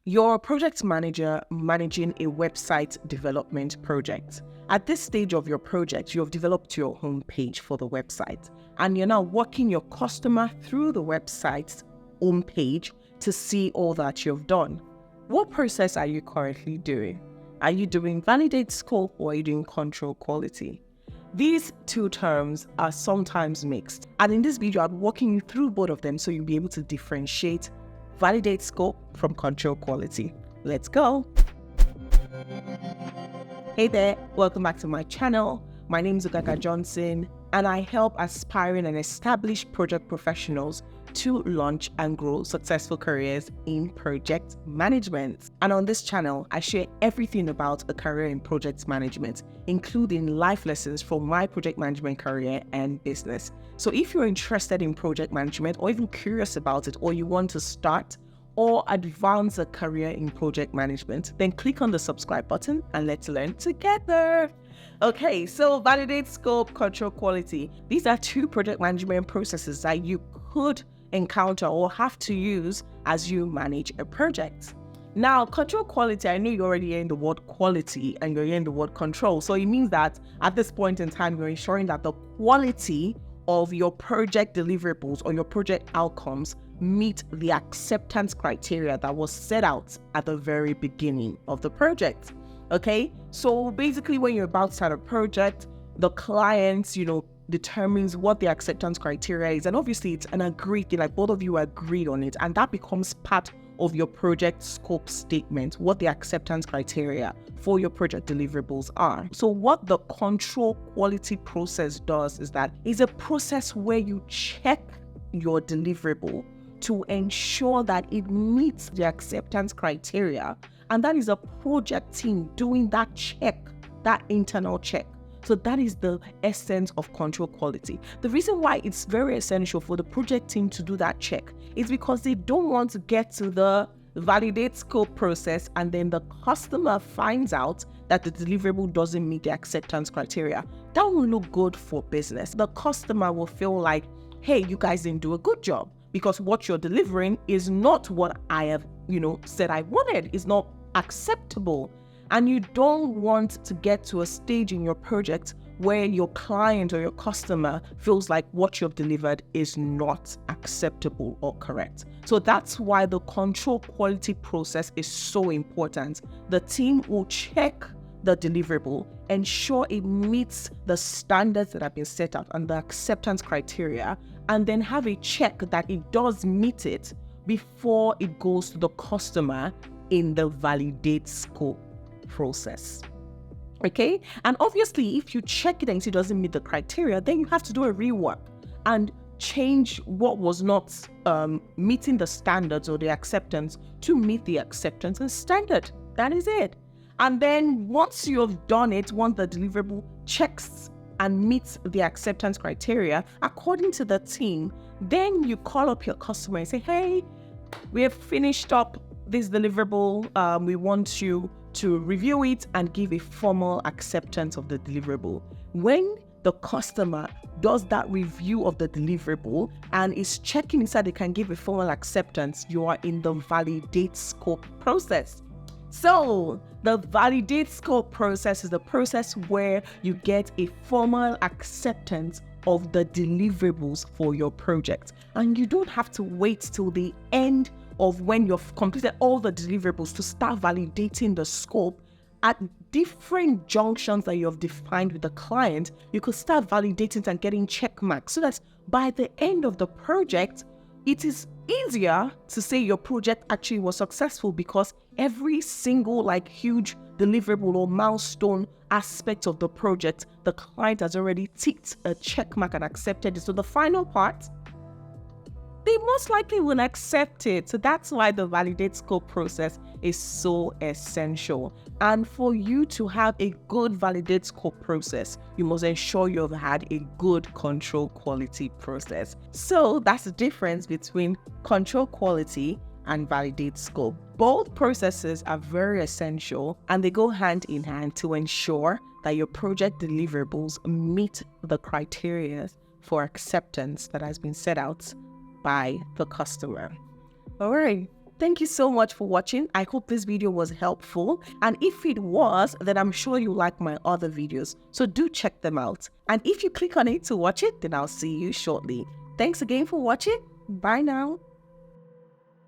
You're a project manager managing a website development project. At this stage of your project, you have developed your homepage for the website, and you're now walking your customer through the website's homepage to see all that you've done. What process are you currently doing? Are you doing validate scope or are you doing control quality? These two terms are sometimes mixed, and in this video, I'm walking you through both of them so you'll be able to differentiate validate scope from control quality. Let's go. Hey there, welcome back to my channel. My name is Ogaga Johnson, and I help aspiring and established project professionals to launch and grow successful careers in project management. And on this channel, I share everything about a career in project management, including life lessons from my project management career and business. So if you're interested in project management or even curious about it, or you want to start or advance a career in project management, then click on the subscribe button and let's learn together. Okay, so validate scope, control quality. These are two project management processes that you could encounter or have to use as you manage a project. Now, control quality, I know you're already hearing the word quality and you're hearing the word control. So it means that at this point in time, you're ensuring that the quality of your project deliverables or your project outcomes meet the acceptance criteria that was set out at the very beginning of the project. Okay, so basically when you're about to start a project, the client, determines what the acceptance criteria is. And obviously it's an agreed thing, like both of you agreed on it. And that becomes part of your project scope statement, what the acceptance criteria for your project deliverables are. So what the control quality process does is that it's a process where you check your deliverable to ensure that it meets the acceptance criteria. And that is a project team doing that check, that internal check. So that is the essence of control quality. The reason why it's very essential for the project team to do that check is because they don't want to get to the validate scope process and then the customer finds out that the deliverable doesn't meet the acceptance criteria. That will look good for business. The customer will feel like, hey, you guys didn't do a good job because what you're delivering is not what I have, said I wanted. It's not acceptable. And you don't want to get to a stage in your project where your client or your customer feels like what you've delivered is not acceptable or correct. So that's why the control quality process is so important. The team will check the deliverable, ensure it meets the standards that have been set out and the acceptance criteria, and then have a check that it does meet it before it goes to the customer in the validate scope process. Okay, and obviously if you check it and it doesn't meet the criteria, then you have to do a rework and change what was not meeting the standards or the acceptance to meet the acceptance and standard. That is it. And then once you have done it, once the deliverable checks and meets the acceptance criteria according to the team, then you call up your customer and say, hey, we have finished up this deliverable. We want you to review it and give a formal acceptance of the deliverable. When the customer does that review of the deliverable and is checking inside they can give a formal acceptance, you are in the validate scope process. So the validate scope process is the process where you get a formal acceptance of the deliverables for your project. And you don't have to wait till the end of when you've completed all the deliverables to start validating the scope. At different junctions that you have defined with the client, you could start validating it and getting check marks so that by the end of the project, it is easier to say your project actually was successful because every single huge deliverable or milestone aspect of the project, the client has already ticked a check mark and accepted it. So the final part, they most likely will accept it. So that's why the validate scope process is so essential. And for you to have a good validate scope process, you must ensure you've had a good control quality process. So that's the difference between control quality and validate scope. Both processes are very essential and they go hand in hand to ensure that your project deliverables meet the criteria for acceptance that has been set out by the customer. All right, Thank you so much for watching. I hope this video was helpful. And if it was, then I'm sure you like my other videos. So do check them out. And if you click on it to watch it, then I'll see you shortly. Thanks again for watching. Bye now.